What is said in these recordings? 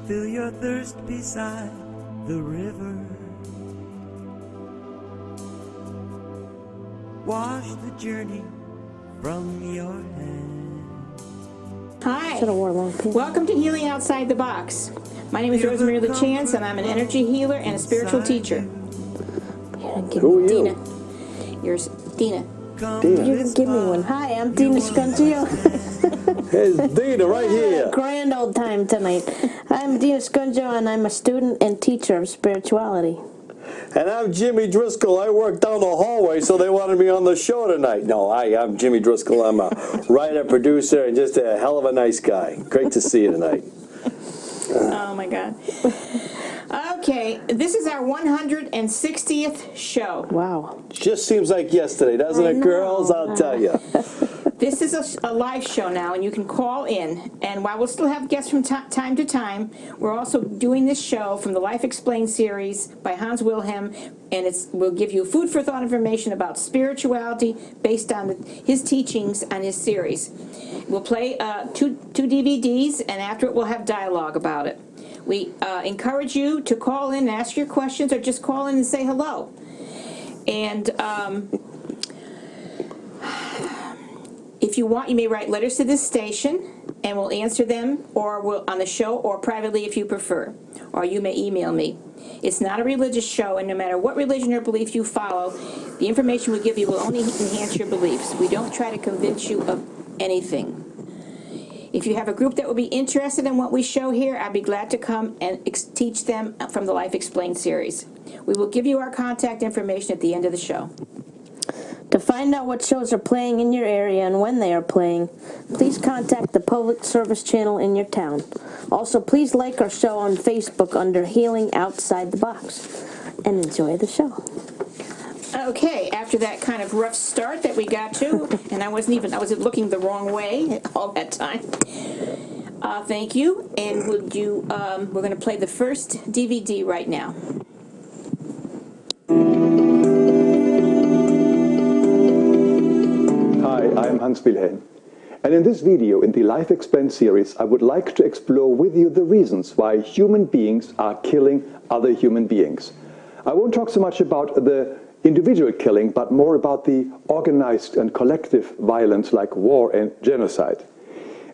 fill your thirst beside the river. Wash the journey from your hand. Hi, welcome to Healing Outside the Box. My name is Rosemary Lachance, and I'm an energy healer and a spiritual teacher. Who are you? Dina. Here's Dina. Dina. You can give me one. Hi, I'm Dina Scungio. Here's Dina right here. Grand old time tonight. I'm Dina Scungio, and I'm a student and teacher of spirituality. And I'm Jimmy Driscoll. I work down the hallway, so they wanted me on the show tonight. No, I'm Jimmy Driscoll. I'm a writer, producer, and just a hell of a nice guy. Great to see you tonight. Oh, my God. Okay, this is our 160th show. Wow. Just seems like yesterday, doesn't it, girls? I'll tell you. This is a live show now, and you can call in. And while we'll still have guests from time to time, we're also doing this show from the Life Explained series by Hans Wilhelm, and we'll give you food for thought information about spirituality based on his teachings on his series. We'll play two DVDs, and after it we'll have dialogue about it. We encourage you to call in and ask your questions, or just call in and say hello. And if you want, you may write letters to this station, and we'll answer them, or on the show, or privately if you prefer. Or you may email me. It's not a religious show, and no matter what religion or belief you follow, the information we give you will only enhance your beliefs. We don't try to convince you of anything. If you have a group that will be interested in what we show here, I'd be glad to come and teach them from the Life Explained series. We will give you our contact information at the end of the show. To find out what shows are playing in your area and when they are playing, please contact the public service channel in your town. Also, please like our show on Facebook under Healing Outside the Box, and enjoy the show. Okay, after that kind of rough start that we got to, and I was looking the wrong way all that time. Thank you, and we're going to play the first DVD right now. Hi, I'm Hans Wilhelm, and in this video, in the Life Explained series, I would like to explore with you the reasons why human beings are killing other human beings. I won't talk so much about the individual killing, but more about the organized and collective violence like war and genocide.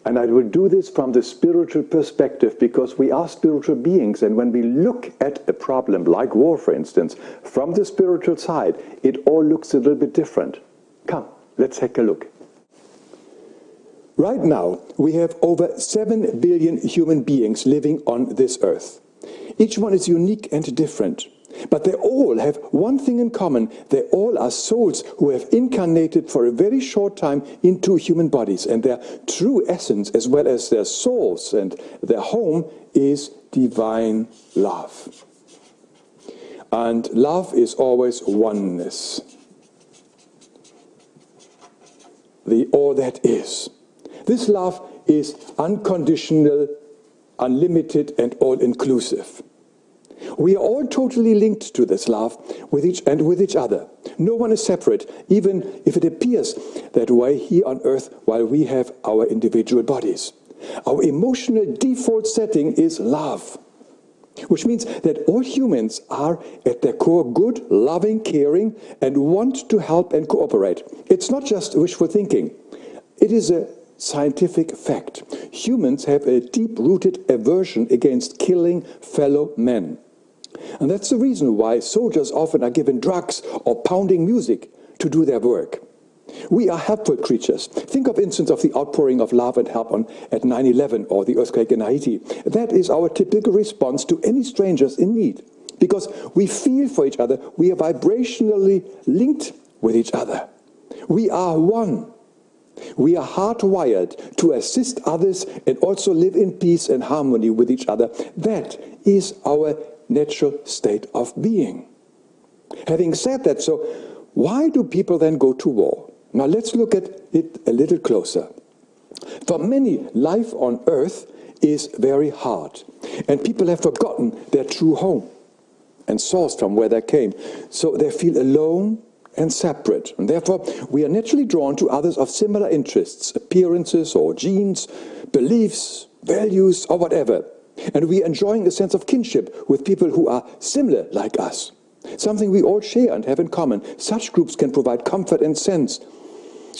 And I will do this from the spiritual perspective, because we are spiritual beings, and when we look at a problem like war, for instance, from the spiritual side, it all looks a little bit different. Come, let's take a look. Right now, we have over 7 billion human beings living on this earth. Each one is unique and different. But they all have one thing in common. They all are souls who have incarnated for a very short time into human bodies. And their true essence, as well as their souls and their home, is divine love. And love is always oneness. The all that is. This love is unconditional, unlimited, and all-inclusive. We are all totally linked to this love with each other. No one is separate, even if it appears that way here on earth while we have our individual bodies. Our emotional default setting is love, which means that all humans are at their core good, loving, caring, and want to help and cooperate. It's not just wishful thinking. It is a scientific fact. Humans have a deep-rooted aversion against killing fellow men. And that's the reason why soldiers often are given drugs or pounding music to do their work. We are helpful creatures. Think of instance of the outpouring of love and help at 9/11 or the earthquake in Haiti. That is our typical response to any strangers in need. Because we feel for each other, we are vibrationally linked with each other. We are one. We are hardwired to assist others and also live in peace and harmony with each other. That is our natural state of being. Having said that, so why do people then go to war? Now let's look at it a little closer. For many, life on earth is very hard, and people have forgotten their true home and source from where they came. So they feel alone and separate, and therefore we are naturally drawn to others of similar interests, appearances or genes, beliefs, values or whatever. And we are enjoying a sense of kinship with people who are similar like us, something we all share and have in common. Such groups can provide comfort and sense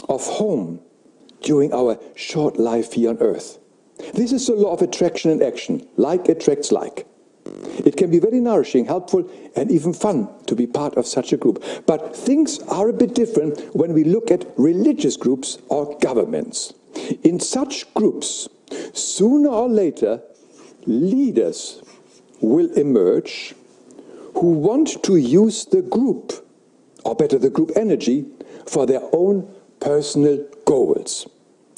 of home during our short life here on earth. This is the law of attraction and action. Like attracts like. It can be very nourishing, helpful, and even fun to be part of such a group. But things are a bit different when we look at religious groups or governments. In such groups, sooner or later, leaders will emerge who want to use the group, or better, the group energy, for their own personal goals.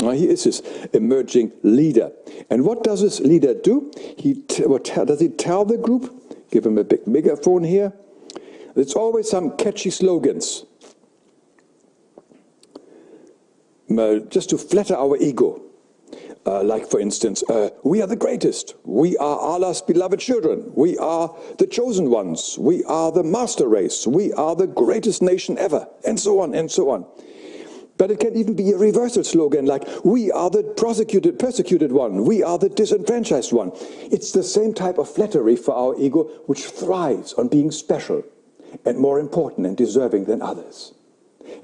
Now, here is this emerging leader. And what does this leader do? What does he tell the group? Give him a big megaphone here. It's always some catchy slogans, just to flatter our ego. Like, for instance, we are the greatest. We are Allah's beloved children. We are the chosen ones. We are the master race. We are the greatest nation ever. And so on, and so on. But it can even be a reversal slogan like, we are the persecuted one. We are the disenfranchised one. It's the same type of flattery for our ego, which thrives on being special and more important and deserving than others.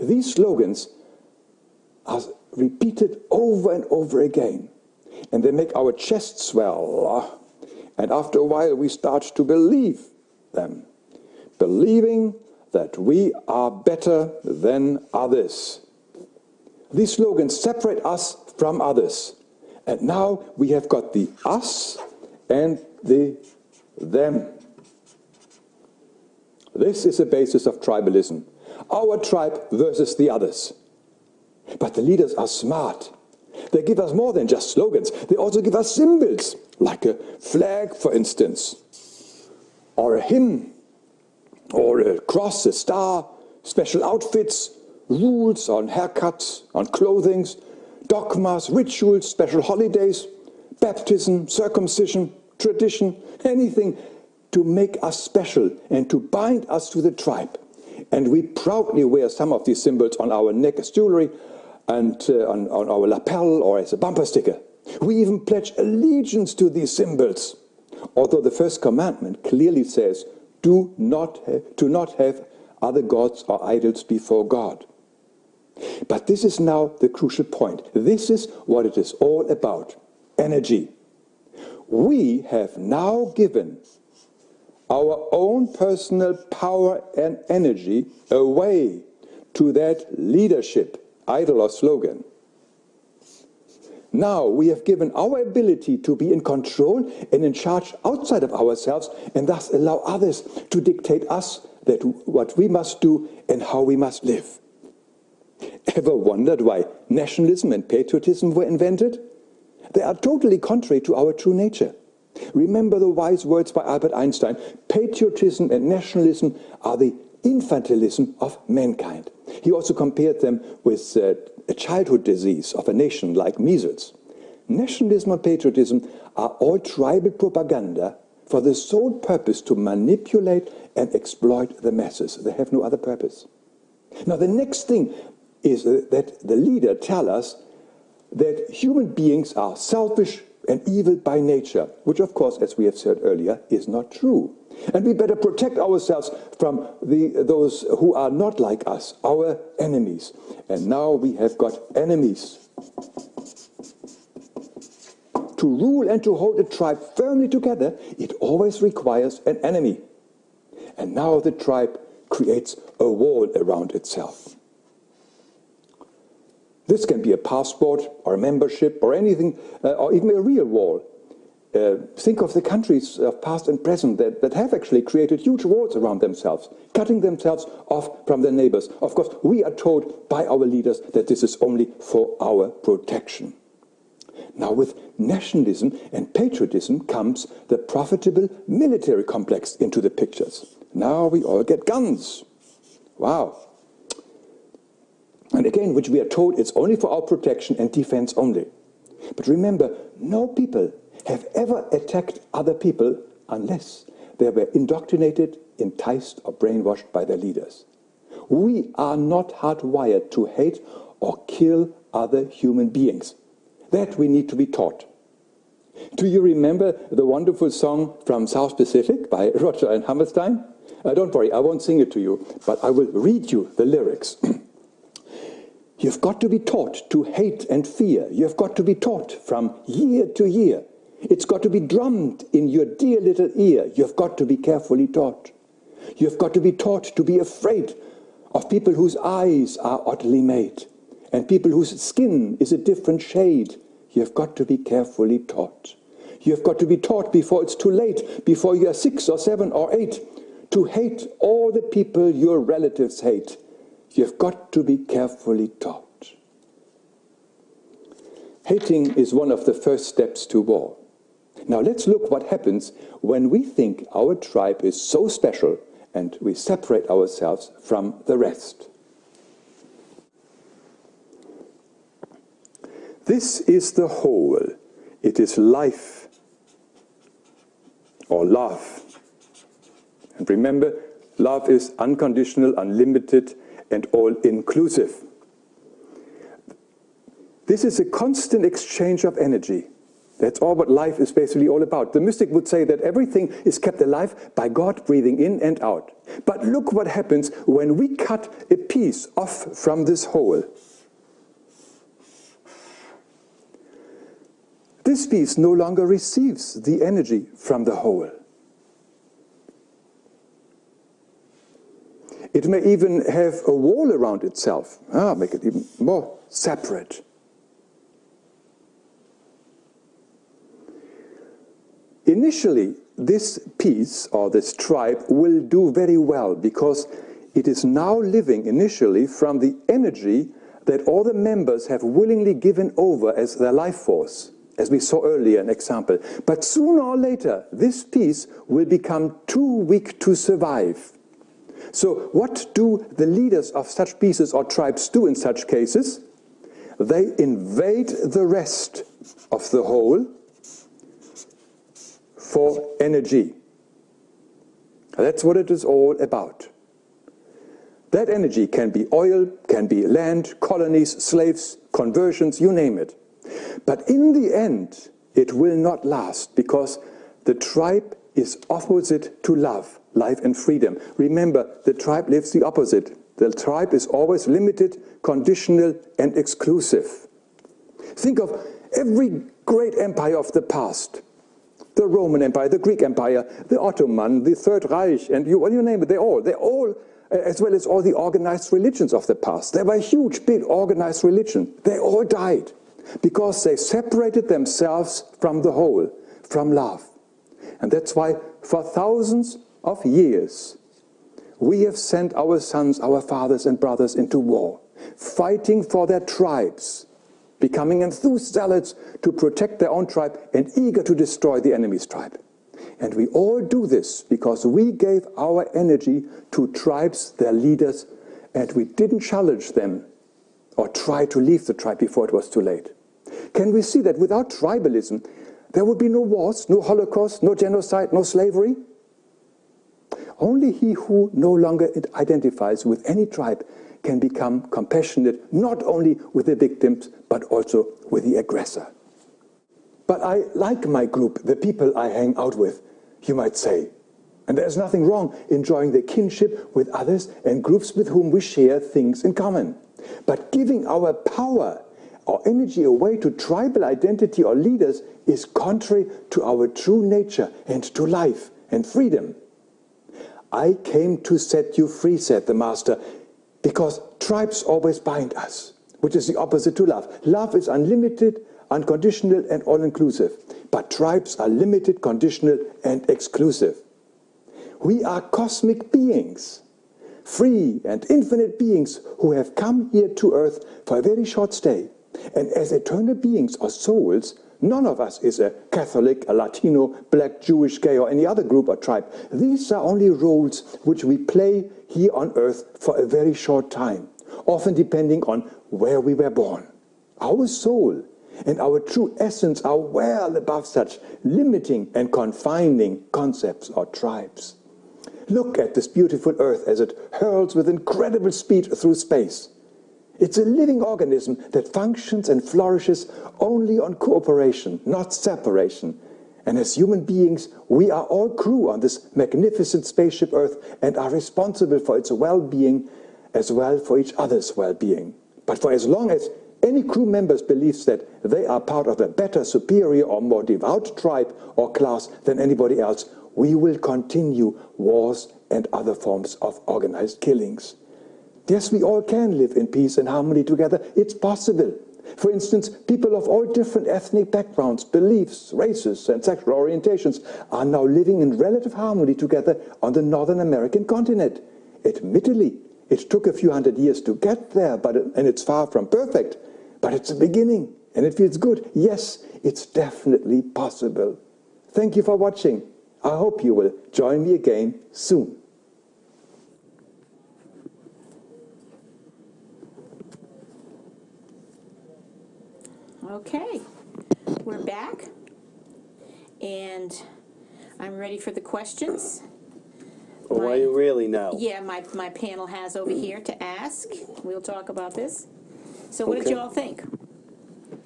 These slogans are repeated over and over again, and they make our chest swell. And after a while, we start to believe them, believing that we are better than others. These slogans separate us from others. And now we have got the us and the them. This is the basis of tribalism. Our tribe versus the others. But the leaders are smart. They give us more than just slogans. They also give us symbols, like a flag, for instance, or a hymn, or a cross, a star, special outfits, rules on haircuts, on clothings, dogmas, rituals, special holidays, baptism, circumcision, tradition, anything to make us special and to bind us to the tribe. And we proudly wear some of these symbols on our neck as jewelry and on our lapel or as a bumper sticker. We even pledge allegiance to these symbols, although the first commandment clearly says, do not have other gods or idols before God. But this is now the crucial point. This is what it is all about. Energy. We have now given our own personal power and energy away to that leadership, idol or slogan. Now we have given our ability to be in control and in charge outside of ourselves, and thus allow others to dictate us that what we must do and how we must live. Ever wondered why nationalism and patriotism were invented? They are totally contrary to our true nature. Remember the wise words by Albert Einstein. Patriotism and nationalism are the infantilism of mankind. He also compared them with a childhood disease of a nation like measles. Nationalism and patriotism are all tribal propaganda for the sole purpose to manipulate and exploit the masses. They have no other purpose. Now the next thing is that the leader tells us that human beings are selfish and evil by nature, which of course, as we have said earlier, is not true. And we better protect ourselves from those who are not like us, our enemies. And now we have got enemies. To rule and to hold a tribe firmly together, it always requires an enemy. And now the tribe creates a wall around itself. This can be a passport or a membership or anything, or even a real wall. Think of the countries of past and present that have actually created huge walls around themselves, cutting themselves off from their neighbors. Of course, we are told by our leaders that this is only for our protection. Now, with nationalism and patriotism comes the profitable military complex into the pictures. Now we all get guns. Wow. And again, which we are told it's only for our protection and defense only. But remember, no people have ever attacked other people unless they were indoctrinated, enticed, or brainwashed by their leaders. We are not hardwired to hate or kill other human beings. That we need to be taught. Do you remember the wonderful song from South Pacific by Roger and Hammerstein? Don't worry, I won't sing it to you, but I will read you the lyrics. You've got to be taught to hate and fear. You've got to be taught from year to year. It's got to be drummed in your dear little ear. You've got to be carefully taught. You've got to be taught to be afraid of people whose eyes are oddly made and people whose skin is a different shade. You've got to be carefully taught. You've got to be taught before it's too late, before you're 6 or 7 or 8, to hate all the people your relatives hate. You've got to be carefully taught. Hating is one of the first steps to war. Now let's look what happens when we think our tribe is so special and we separate ourselves from the rest. This is the whole. It is life or love. And remember, love is unconditional, unlimited, and all-inclusive. This is a constant exchange of energy. That's all what life is basically all about. The mystic would say that everything is kept alive by God breathing in and out. But look what happens when we cut a piece off from this whole. This piece no longer receives the energy from the whole. It may even have a wall around itself, make it even more separate. Initially, this piece or this tribe will do very well because it is now living initially from the energy that all the members have willingly given over as their life force, as we saw earlier, an example. But sooner or later, this piece will become too weak to survive. So what do the leaders of such pieces or tribes do in such cases? They invade the rest of the whole for energy. That's what it is all about. That energy can be oil, can be land, colonies, slaves, conversions, you name it. But in the end, it will not last because the tribe is opposite to love, life and freedom. Remember, the tribe lives the opposite. The tribe is always limited, conditional, and exclusive. Think of every great empire of the past. The Roman Empire, the Greek Empire, the Ottoman, the Third Reich, and you name it, they all, as well as all the organized religions of the past. They were huge, big organized religions. They all died because they separated themselves from the whole, from love. And that's why for thousands of years, we have sent our sons, our fathers and brothers into war, fighting for their tribes, becoming enthused zealots to protect their own tribe and eager to destroy the enemy's tribe. And we all do this because we gave our energy to tribes, their leaders, and we didn't challenge them or try to leave the tribe before it was too late. Can we see that without tribalism, there would be no wars, no Holocaust, no genocide, no slavery? Only he who no longer identifies with any tribe can become compassionate, not only with the victims, but also with the aggressor. But I like my group, the people I hang out with, you might say. And there's nothing wrong enjoying the kinship with others and groups with whom we share things in common. But giving our power or energy away to tribal identity or leaders is contrary to our true nature and to life and freedom. I came to set you free, said the Master, because tribes always bind us, which is the opposite to love. Love is unlimited, unconditional, and all-inclusive. But tribes are limited, conditional, and exclusive. We are cosmic beings, free and infinite beings who have come here to earth for a very short stay. And as eternal beings or souls, none of us is a Catholic, a Latino, black, Jewish, gay, or any other group or tribe. These are only roles which we play here on earth for a very short time, often depending on where we were born. Our soul and our true essence are well above such limiting and confining concepts or tribes. Look at this beautiful earth as it hurls with incredible speed through space. It's a living organism that functions and flourishes only on cooperation, not separation. And as human beings, we are all crew on this magnificent spaceship Earth and are responsible for its well-being as well for each other's well-being. But for as long as any crew members believes that they are part of a better, superior, or more devout tribe or class than anybody else, we will continue wars and other forms of organized killings. Yes, we all can live in peace and harmony together. It's possible. For instance, people of all different ethnic backgrounds, beliefs, races, and sexual orientations are now living in relative harmony together on the Northern American continent. Admittedly, it took a few hundred years to get there, and it's far from perfect. But it's a beginning, and it feels good. Yes, it's definitely possible. Thank you for watching. I hope you will join me again soon. Okay, we're back, and I'm ready for the questions. Well, are you really now? Yeah, my panel has over here to ask. We'll talk about this. So what did Okay. you all think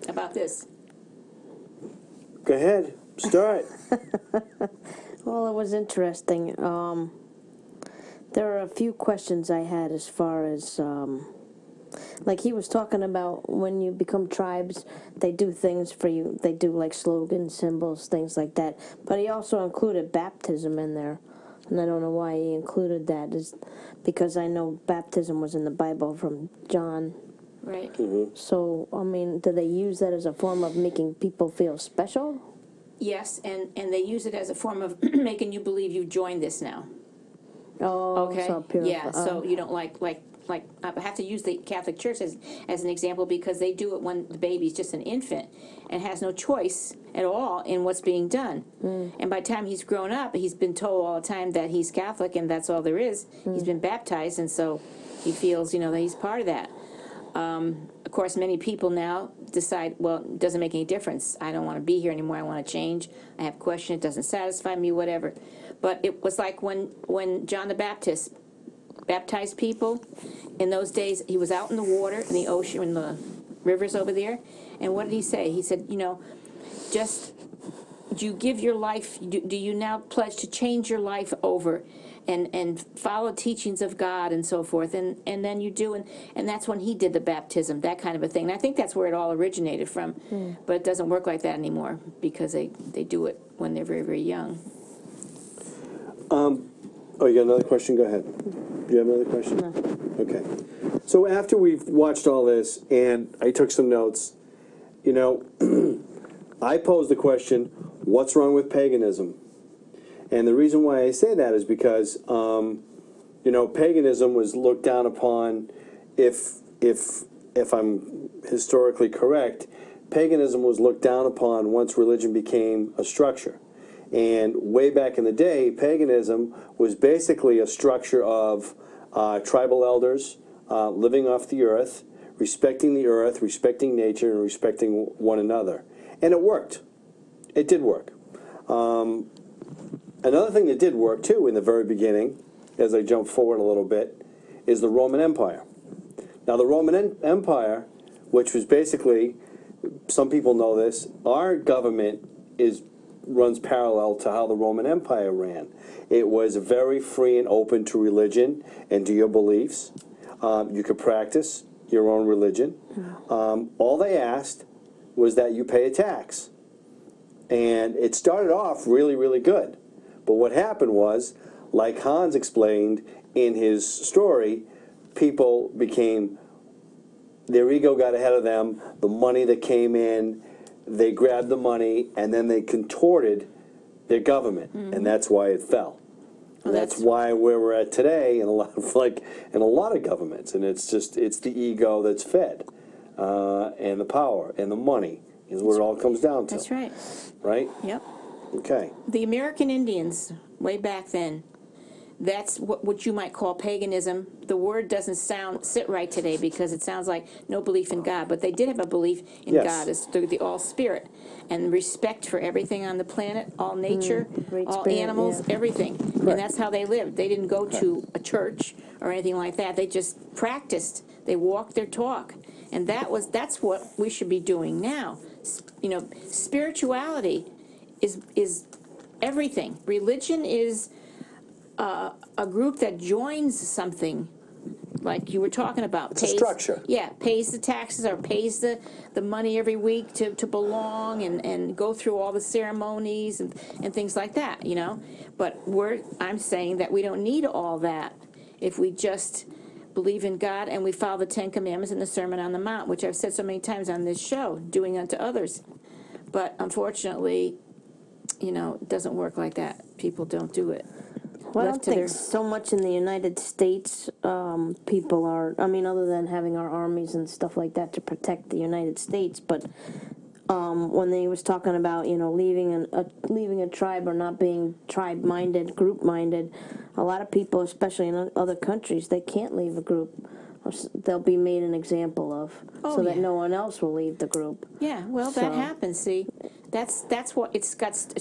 about this? Go ahead, start. Well, it was interesting. There are a few questions I had as far as, like he was talking about when you become tribes, they do things for you. They do like slogans, symbols, things like that. But he also included baptism in there. And I don't know why he included that. Is because I know baptism was in the Bible from John. Right. So, I mean, do they use that as a form of making people feel special? Yes, and they use it as a form of making you believe you joined this now. Oh, Okay. so purify. Yeah. So you don't like I have to use the Catholic Church as an example because they do it when the baby's just an infant and has no choice at all in what's being done. And by the time he's grown up, he's been told all the time that he's Catholic and that's all there is. He's been baptized, and so he feels, that he's part of that. Of course, many people now decide, well, it doesn't make any difference. I don't want to be here anymore. I want to change. I have a question. It doesn't satisfy me, whatever. But it was like when John the Baptist baptized people. In those days, he was out in the water, in the ocean, in the rivers over there. And what did he say? He said, just, do you give your life, do you now pledge to change your life over and follow teachings of God and so forth? And then you do, and that's when he did the baptism, that kind of a thing. And I think that's where it all originated from. But it doesn't work like that anymore because they do it when they're very, very young. Oh, you got another question? Go ahead. Do you have another question? No. Okay. So after we've watched all this, and I took some notes, I posed the question, what's wrong with paganism? And the reason why I say that is because, paganism was looked down upon, if I'm historically correct, paganism was looked down upon once religion became a structure. And way back in the day, paganism was basically a structure of tribal elders living off the earth, respecting nature, and respecting one another. And it worked. It did work. Another thing that did work, too, in the very beginning, as I jump forward a little bit, is the Roman Empire. Now, the Roman Empire, which was basically, some people know this, our government runs parallel to how the Roman Empire ran. It was very free and open to religion and to your beliefs. You could practice your own religion. All they asked was that you pay a tax. And it started off really, really good. But what happened was, like Hans explained in his story, people their ego got ahead of them, the money that came in, they grabbed the money, and then they contorted their government, and that's why it fell. And that's why where we're at today in a lot of governments, and it's the ego that's fed, and the power and the money is what it all comes down to. That's right. Right? Yep. Okay. The American Indians, way back then, that's what you might call paganism. The word doesn't sit right today because it sounds like no belief in God, but they did have a belief in God as through the all spirit and respect for everything on the planet, all nature, all spirit, animals, everything. And that's how they lived. They didn't go to a church or anything like that. They just practiced They walk their talk. And that's what we should be doing now. You know, spirituality is everything. Religion is a group that joins something, like you were talking about. It's a structure. Yeah, pays the taxes or pays the money every week to belong and go through all the ceremonies and things like that, you know. But I'm saying that we don't need all that if we just believe in God and we follow the 10 Commandments and the Sermon on the Mount, which I've said so many times on this show, doing unto others. But unfortunately, you know, it doesn't work like that. People don't do it. Well, I don't think so much in the United States people are, I mean, other than having our armies and stuff like that to protect the United States, but when they was talking about, you know, leaving a tribe or not being tribe-minded, group-minded, a lot of people, especially in other countries, they can't leave a group. They'll be made an example of, that no one else will leave the group. Yeah, well, that happens, see. That's what it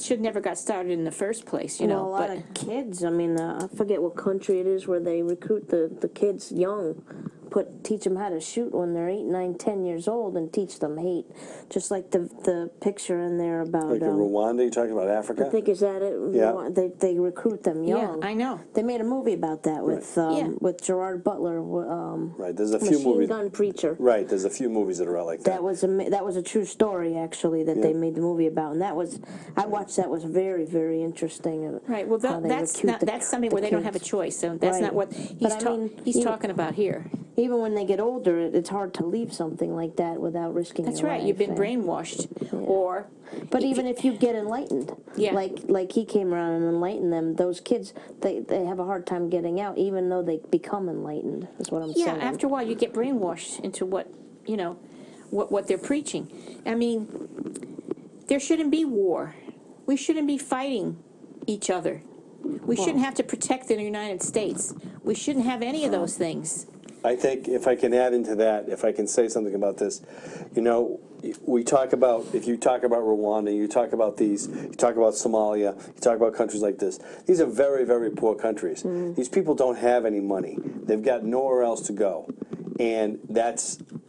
should never got started in the first place, you know. Well, a lot of kids, I mean, I forget what country it is where they recruit the kids young, teach them how to shoot when they're 8, 9, 10 years old and teach them hate. Just like the picture in there about... Like in Rwanda, you're talking about Africa? I think, is that it? Yeah. They recruit them young. Yeah, I know. They made a movie about that with Gerard Butler. Right, there's a few movies... Machine Gun Preacher. Right, there's a few movies that are out like that. That was a true story, actually, that they made the movie about. And I watched that, was very, very interesting. Right, well, that's something where they don't have a choice, so that's not what he's talking about here. Even when they get older, it's hard to leave something like that without risking That's your right, life. You've been brainwashed. Or... But even if you get enlightened, like he came around and enlightened them, those kids, they have a hard time getting out, even though they become enlightened, is what I'm saying. Yeah, after a while you get brainwashed into what they're preaching. I mean, there shouldn't be war. We shouldn't be fighting each other. We shouldn't have to protect the United States. We shouldn't have any of those things. I think if I can add into that, if I can say something about this, you know, we talk about, if you talk about Rwanda, you talk about you talk about Somalia, you talk about countries like this. These are very, very poor countries. These people don't have any money. They've got nowhere else to go. And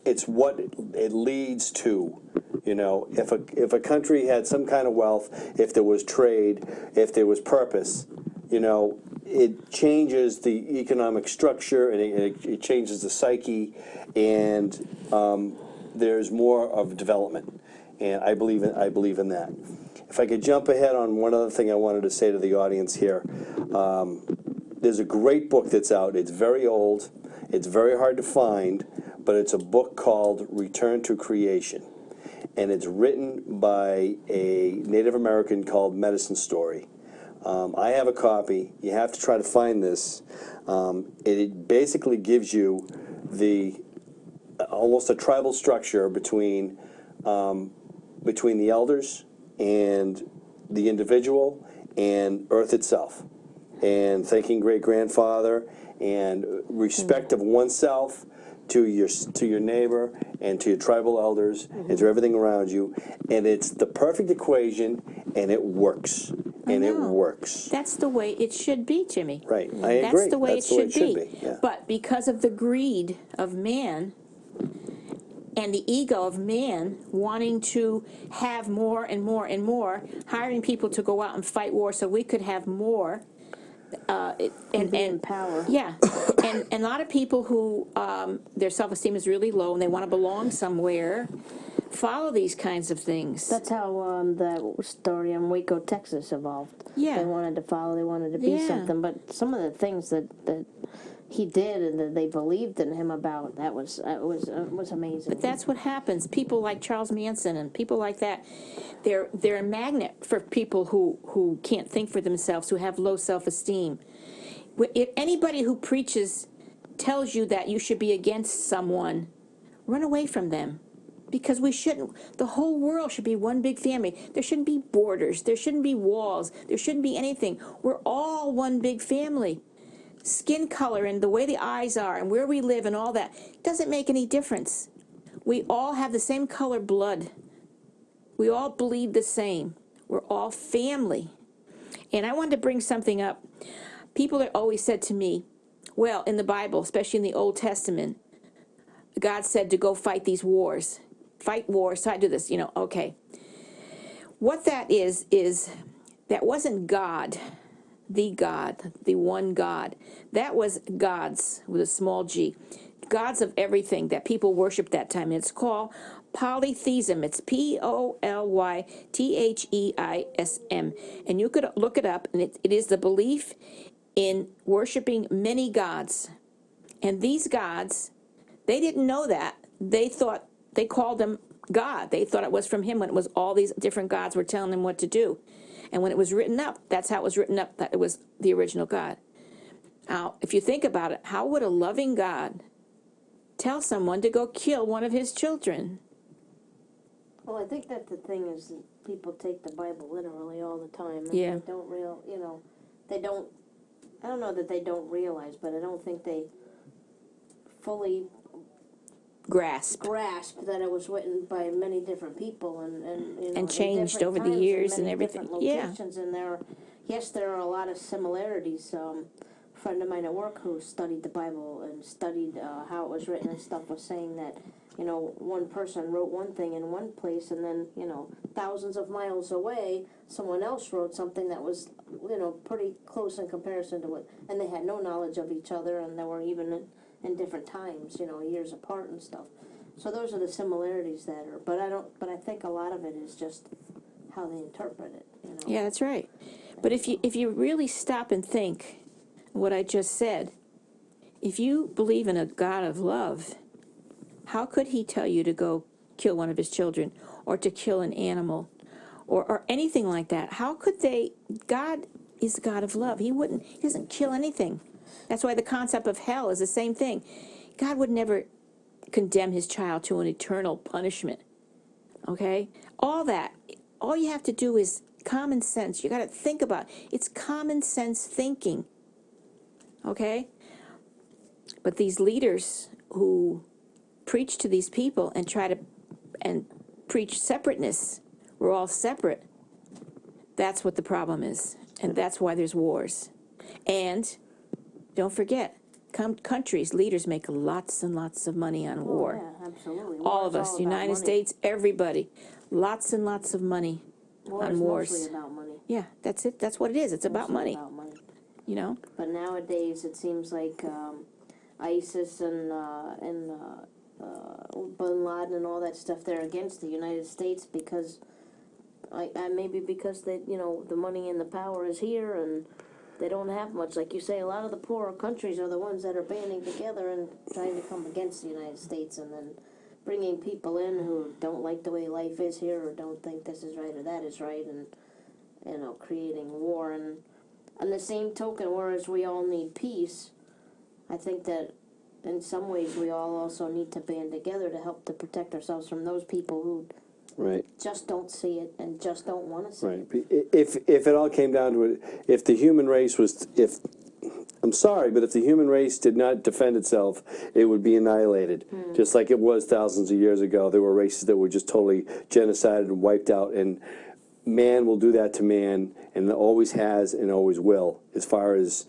it's what it leads to. You know, if a country had some kind of wealth, if there was trade, if there was purpose, you know, it changes the economic structure and it changes the psyche, and there's more of development, and I believe in that. If I could jump ahead on one other thing I wanted to say to the audience here, there's a great book that's out. It's very old. It's very hard to find, but it's a book called Return to Creation, and it's written by a Native American called Medicine Story. I have a copy. You have to try to find this. It basically gives you almost a tribal structure between the elders and the individual and Earth itself, and thanking great-grandfather and respect of oneself to your neighbor and to your tribal elders and to everything around you, and it's the perfect equation, and it works. And it works. That's the way it should be, Jimmy. Right, I agree. That's the way it should be. Yeah. But because of the greed of man and the ego of man wanting to have more and more and more, hiring people to go out and fight war so we could have more. And power. Yeah. and a lot of people who their self-esteem is really low and they want to belong somewhere follow these kinds of things. That's how that story in Waco, Texas evolved. Yeah. They wanted to be something, but some of the things that he did and that they believed in him about, that was amazing. But that's what happens. People like Charles Manson and people like that, they're a magnet for people who can't think for themselves, who have low self-esteem. If anybody who preaches tells you that you should be against someone, run away from them. Because we shouldn't. The whole world should be one big family. There shouldn't be borders. There shouldn't be walls. There shouldn't be anything. We're all one big family. Skin color and the way the eyes are and where we live and all that doesn't make any difference. We all have the same color blood. We all bleed the same. We're all family. And I wanted to bring something up. People have always said to me, well, in the Bible, especially in the Old Testament, God said to go fight these wars. Fight wars, so I do this, okay. What that is that wasn't God, the one God. That was gods with a small g. Gods of everything that people worshiped that time. And it's called polytheism. It's polytheism. And you could look it up, and it is the belief in worshiping many gods. And these gods, they didn't know that. They called them God. They thought it was from him when it was all these different gods were telling them what to do. And when it was written up, that's how it was written up, that it was the original God. Now, if you think about it, how would a loving God tell someone to go kill one of his children? Well, I think that the thing is that people take the Bible literally all the time. And Yeah. They don't they don't, I don't know that they don't realize, but I don't think they fully Grasp. that it was written by many different people and And in changed different over the times years many and everything. different Yeah. locations, and there are a lot of similarities. A friend of mine at work who studied the Bible and studied how it was written and stuff was saying that one person wrote one thing in one place, and then thousands of miles away someone else wrote something that was pretty close in comparison to what, and they had no knowledge of each other, and they were even in different times, years apart and stuff. So those are the similarities that are, but I think a lot of it is just how they interpret it, Yeah, that's right. But if you really stop and think what I just said, if you believe in a God of love, how could he tell you to go kill one of his children or to kill an animal or anything like that? How could they? God is the God of love. He doesn't kill anything. That's why the concept of hell is the same thing. God would never condemn his child to an eternal punishment. Okay? All you have to do is common sense. You got to think about it. It's common sense thinking. Okay? But these leaders who preach to these people and preach separateness, we're all separate. That's what the problem is. And that's why there's wars. And don't forget, countries, leaders make lots and lots of money on war. Yeah, absolutely. All of War's us, all United about money. States, everybody. Lots and lots of money War on is wars. mostly about money. Yeah, that's it. That's what it is. It's about Mostly money. about money. But nowadays it seems like ISIS and Bin Laden and all that stuff, they're against the United States because maybe because they the money and the power is here and they don't have much. Like you say, a lot of the poorer countries are the ones that are banding together and trying to come against the United States, and then bringing people in who don't like the way life is here or don't think this is right or that is right, and creating war. And on the same token, whereas we all need peace, I think that in some ways we all also need to band together to help to protect ourselves from those people who Right. just don't see it and just don't want to see Right. it. If it all came down to it, if the human race was, I'm sorry, but if the human race did not defend itself, it would be annihilated. Just like it was thousands of years ago. There were races that were just totally genocided and wiped out, and man will do that to man, and always has and always will, as far as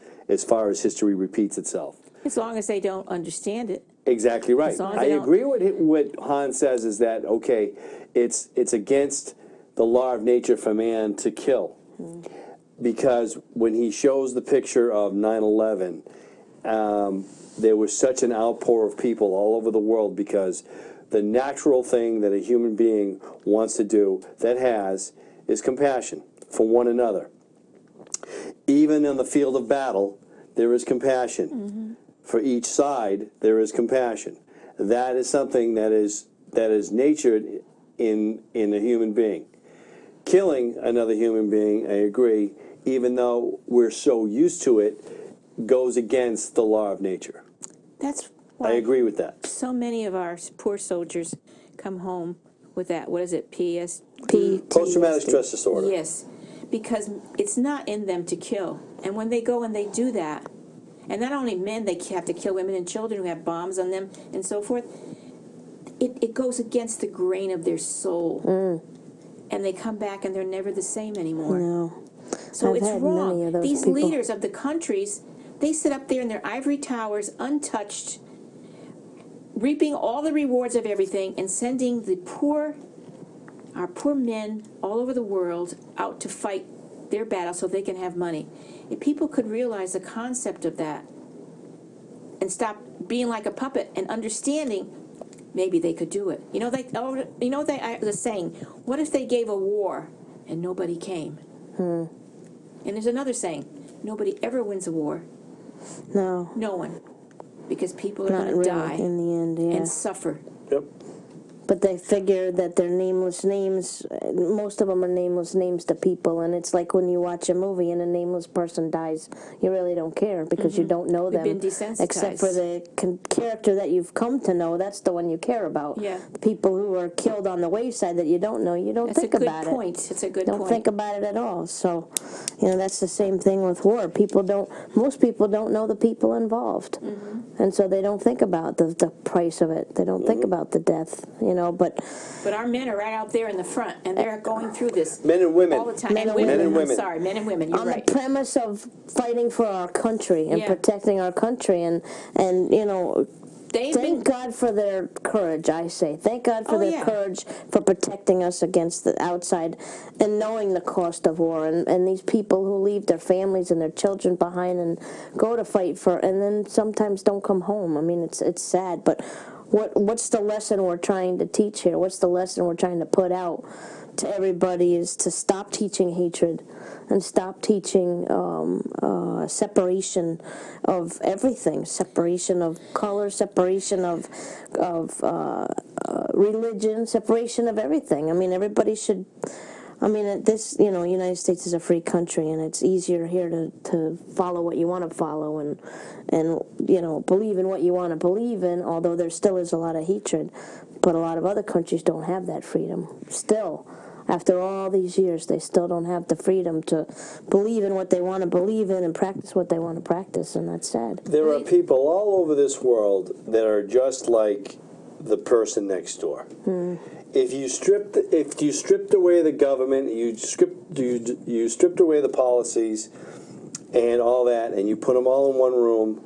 history repeats itself. as long as they don't understand it. Exactly right. As long as I they don't- agree with what Hans says is that, okay, it's against the law of nature for man to kill. Because when he shows the picture of 9/11, there was such an outpour of people all over the world, because the natural thing that a human being wants to do, is compassion for one another. Even in the field of battle, there is compassion. For each side, there is compassion. That is something that is natured in a human being. Killing another human being, I agree, even though we're so used to it, goes against the law of nature. That's I why agree with that. so many of our poor soldiers come home with that, what is it, PTSD? Post-traumatic stress disorder. Yes, because it's not in them to kill. And when they go and they do that, and not only men, they have to kill women and children who have bombs on them and so forth, it goes against the grain of their soul. And they come back and they're never the same anymore. No. So I've it's had many wrong. of those These people. leaders of the countries, they sit up there in their ivory towers, untouched, reaping all the rewards of everything and sending our poor men all over the world out to fight their battle so they can have money. If people could realize the concept of that and stop being like a puppet and understanding, maybe they could do it. The saying, what if they gave a war and nobody came? And there's another saying, nobody ever wins a war. No. No one. Because people are Not going to really, die in the end, yeah. and suffer. Yep. But they figure that they're nameless names. Most of them are nameless names to people, and it's like when you watch a movie and a nameless person dies, you really don't care because you don't know them. We've been desensitized. Except for the character that you've come to know, that's the one you care about. Yeah. The people who are killed on the wayside that you don't know, you don't think about it. That's a good point. It's a good point. Don't think about it at all. So, that's the same thing with war. Most people don't know the people involved. And so they don't think about the price of it. They don't think about the death, but our men are right out there in the front, and they're going through this. Men and women. All the time. Men and women. I'm sorry, men and women. You're on right. the premise of fighting for our country and Yeah. protecting our country, and thank God for their courage, I say. Thank God for their courage for protecting us against the outside and knowing the cost of war. And these people who leave their families and their children behind and go to fight and then sometimes don't come home. I mean, it's sad. But what's the lesson we're trying to teach here? What's the lesson we're trying to put out to everybody is to stop teaching hatred and stop teaching separation of everything, separation of color, separation of religion, separation of everything. I mean, everybody should. I mean, United States is a free country, and it's easier here to follow what you want to follow and believe in what you want to believe in, although there still is a lot of hatred. But a lot of other countries don't have that freedom. Still, after all these years, they still don't have the freedom to believe in what they want to believe in and practice what they want to practice, and that's sad. There are people all over this world that are just like the person next door. If you stripped away the government, you stripped away the policies and all that, and you put them all in one room,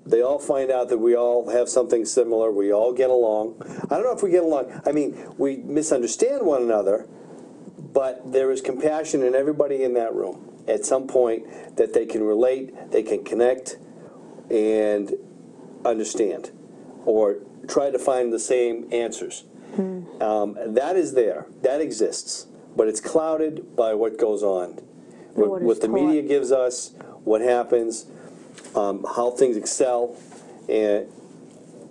they all find out that we all have something similar. We all get along. I don't know if we get along. I mean, we misunderstand one another, but there is compassion in everybody in that room at some point that they can relate, they can connect, and understand, or try to find the same answers. That is there. That exists. But it's clouded by what goes on. What the media gives us, what happens, how things excel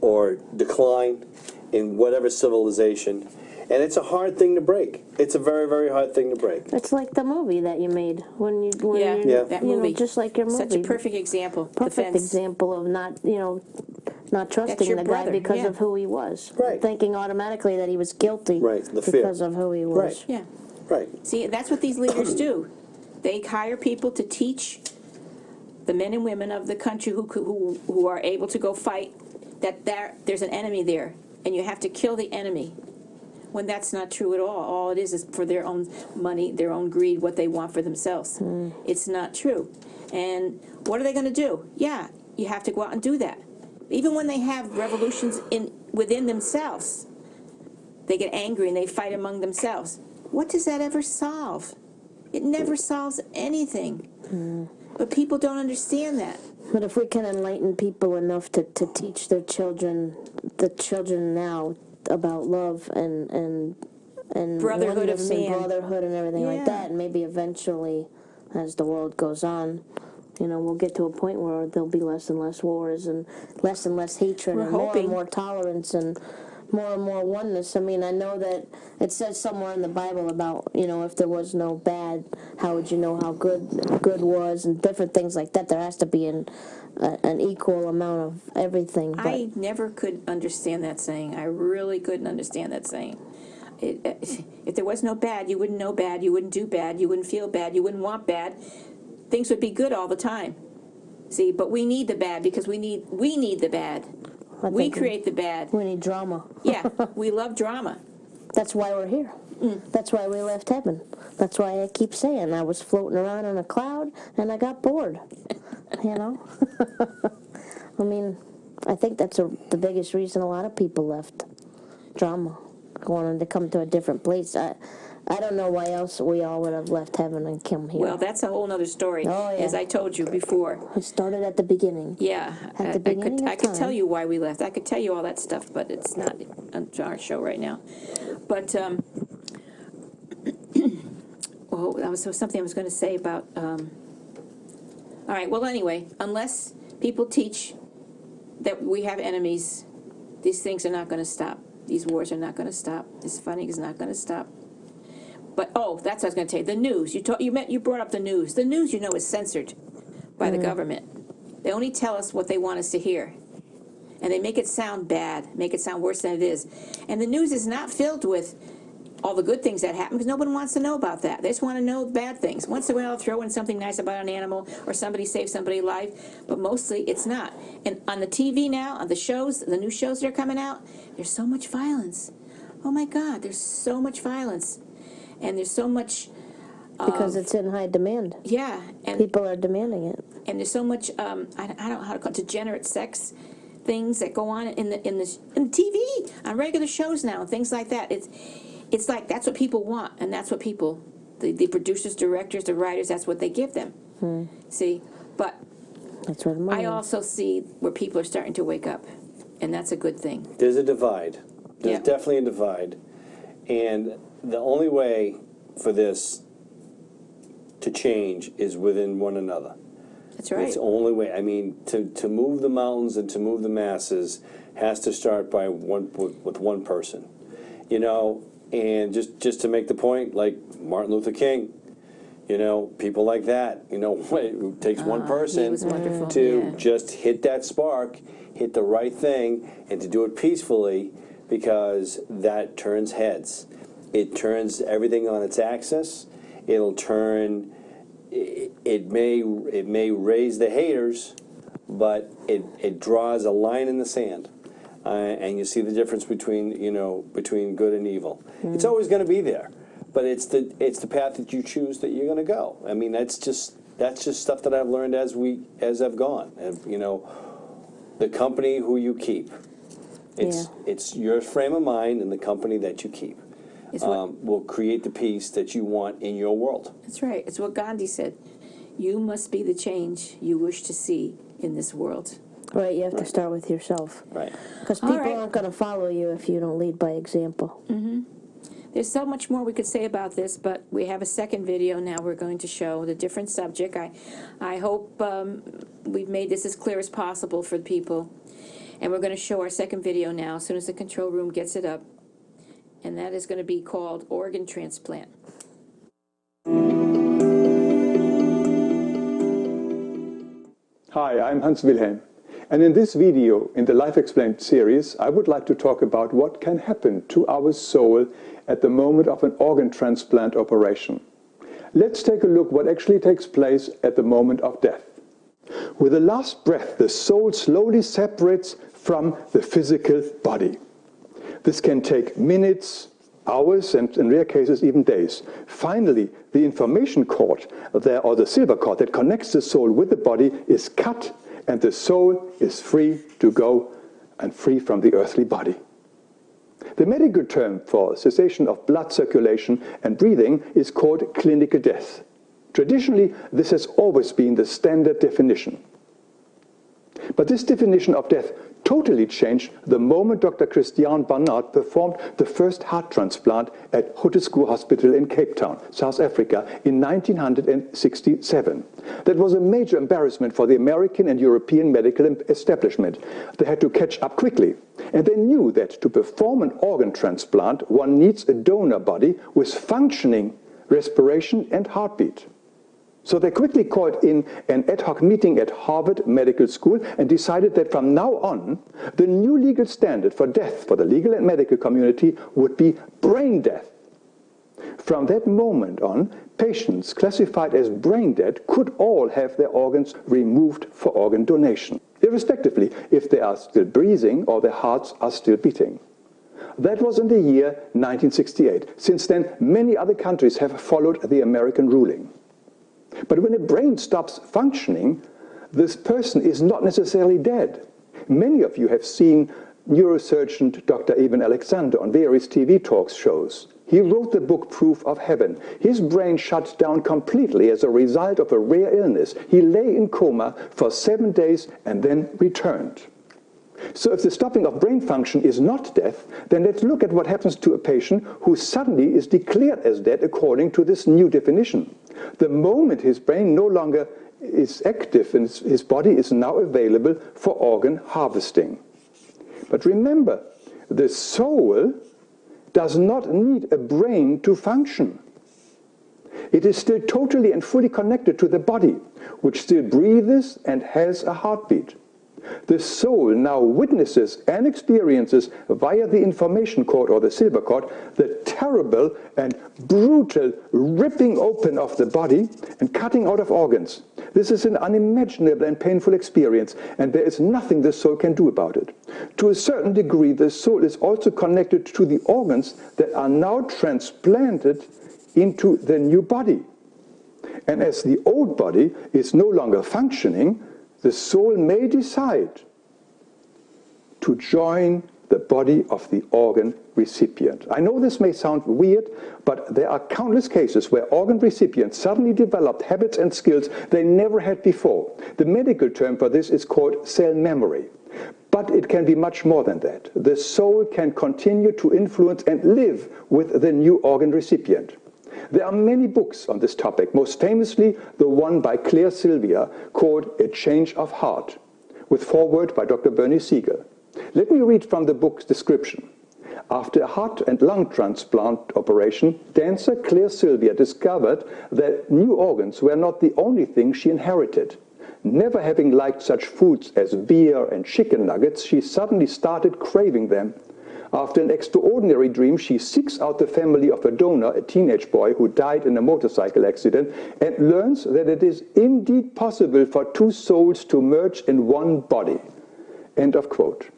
or decline in whatever civilization. And it's a hard thing to break. It's a very, very hard thing to break. It's like the movie that you made That movie. just like your movie. Such a perfect example. Perfect example of not trusting the guy because of who he was. Right. Thinking automatically that he was guilty The fear. because of who he was. Right. Yeah. Right. See, that's what these leaders do. They hire people to teach the men and women of the country who are able to go fight that there's an enemy there, and you have to kill the enemy. When that's not true at all. All it is for their own money, their own greed, what they want for themselves. It's not true. And what are they going to do? Yeah, you have to go out and do that. Even when they have revolutions within themselves, they get angry and they fight among themselves. What does that ever solve? It never solves anything. But people don't understand that. But if we can enlighten people enough to teach the children now about love and Brotherhood of oneness man. and brotherhood and everything Yeah. like that, and maybe eventually, as the world goes on, we'll get to a point where there'll be less and less wars and less hatred We're and hoping. more tolerance and more oneness. I mean, I know that it says somewhere in the Bible about, if there was no bad, how would you know how good was, and different things like that. There has to be an equal amount of everything. But I never could understand that saying. I really couldn't understand that saying. If there was no bad, you wouldn't know bad, you wouldn't do bad, you wouldn't feel bad, you wouldn't want bad. Things would be good all the time. See, but we need the bad because we need the bad. We create the bad. we need drama. Yeah, we love drama. That's why we're here. That's why we left heaven. That's why I keep saying I was floating around on a cloud and I got bored. I mean, I think that's the biggest reason a lot of people left. Drama. Wanting to come to a different place. I don't know why else we all would have left heaven and come here. Well, that's a whole nother story, Oh, yeah. as I told you before. It started at the beginning. Yeah, At the beginning I of could tell time. you why we left. I could tell you all that stuff, but it's not on our show right now. But, well, that was something I was going to say about, all right, well, anyway, unless people teach that we have enemies, these things are not going to stop. These wars are not going to stop. This fighting is not going to stop. But, oh, that's what I was going to tell you. The news. You brought up the news. The news, you know, is censored by the government. They only tell us what they want us to hear. And they make it sound bad, make it sound worse than it is. And the news is not filled with all the good things that happen, because no one wants to know about that. They just want to know bad things. Once in a while, throw in something nice about an animal or somebody saved somebody's life, but mostly it's not. And on the TV now, on the shows, the new shows that are coming out, there's so much violence. Oh my God, there's so much violence. And there's so much... Because it's in high demand. Yeah. And People are demanding it. and there's so much, I don't know how to call it, degenerate sex things that go on in the TV, on regular shows now, and things like that. It's like that's what people want, and that's what people, the producers, directors, the writers, that's what they give them. See, but That's where the money I is. also see where people are starting to wake up, and that's a good thing. There's a divide. There's Yeah. definitely a divide. And the only way for this to change is within one another. That's right. It's the only way. I mean, to move the mountains and to move the masses has to start by with one person. You know, and just to make the point, like Martin Luther King, you know, people like that, you know, it takes one person he was wonderful, to yeah. just hit that spark, hit the right thing, and to do it peacefully, because that turns heads. It turns everything on its axis. It'll turn, it may raise the haters, but it draws a line in the sand. And you see the difference between good and evil. It's always going to be there, but it's the path that you choose that you're going to go. I mean, that's just stuff that I've learned as I've gone. And, you know, the company who you keep. It's your frame of mind and the company that you keep will create the peace that you want in your world. That's right. It's what Gandhi said. You must be the change you wish to see in this world. Right, you have to start with yourself. Right. Because All people right. aren't going to follow you if you don't lead by example. There's so much more we could say about this, but we have a second video now we're going to show the different subject. I hope we've made this as clear as possible for people. And we're going to show our second video now as soon as the control room gets it up. And that is going to be called Organ Transplant. Hi, I'm Hans Wilhelm. And in this video, in the Life Explained series, I would like to talk about what can happen to our soul at the moment of an organ transplant operation. Let's take a look what actually takes place at the moment of death. With the last breath, the soul slowly separates from the physical body. This can take minutes, hours, and in rare cases even days. Finally, the information cord, or the silver cord that connects the soul with the body, is cut, and the soul is free to go and free from the earthly body. The medical term for cessation of blood circulation and breathing is called clinical death. Traditionally, this has always been the standard definition. But this definition of death totally changed the moment Dr. Christian Barnard performed the first heart transplant at Groote Hospital in Cape Town, South Africa, in 1967. That was a major embarrassment for the American and European medical establishment. They had to catch up quickly. And they knew that to perform an organ transplant, one needs a donor body with functioning respiration and heartbeat. So they quickly called in an ad hoc meeting at Harvard Medical School and decided that from now on, the new legal standard for death for the legal and medical community would be brain death. From that moment on, patients classified as brain dead could all have their organs removed for organ donation, irrespectively if they are still breathing or their hearts are still beating. That was in the year 1968. Since then, many other countries have followed the American ruling. But when a brain stops functioning, this person is not necessarily dead. Many of you have seen neurosurgeon Dr. Eben Alexander on various TV talk shows. He wrote the book Proof of Heaven. His brain shut down completely as a result of a rare illness. He lay in coma for 7 days and then returned. So if the stopping of brain function is not death, then let's look at what happens to a patient who suddenly is declared as dead according to this new definition. The moment his brain no longer is active and his body is now available for organ harvesting. But remember, the soul does not need a brain to function. It is still totally and fully connected to the body, which still breathes and has a heartbeat. The soul now witnesses and experiences via the information cord or the silver cord the terrible and brutal ripping open of the body and cutting out of organs. This is an unimaginable and painful experience, and there is nothing the soul can do about it. To a certain degree, the soul is also connected to the organs that are now transplanted into the new body. And as the old body is no longer functioning, the soul may decide to join the body of the organ recipient. I know this may sound weird, but there are countless cases where organ recipients suddenly developed habits and skills they never had before. The medical term for this is called cell memory. But it can be much more than that. The soul can continue to influence and live with the new organ recipient. There are many books on this topic, most famously the one by Claire Sylvia called A Change of Heart, with foreword by Dr. Bernie Siegel. Let me read from the book's description. After a heart and lung transplant operation, dancer Claire Sylvia discovered that new organs were not the only thing she inherited. Never having liked such foods as beer and chicken nuggets, she suddenly started craving them. After an extraordinary dream, she seeks out the family of a donor, a teenage boy who died in a motorcycle accident, and learns that it is indeed possible for two souls to merge in one body. End of quote.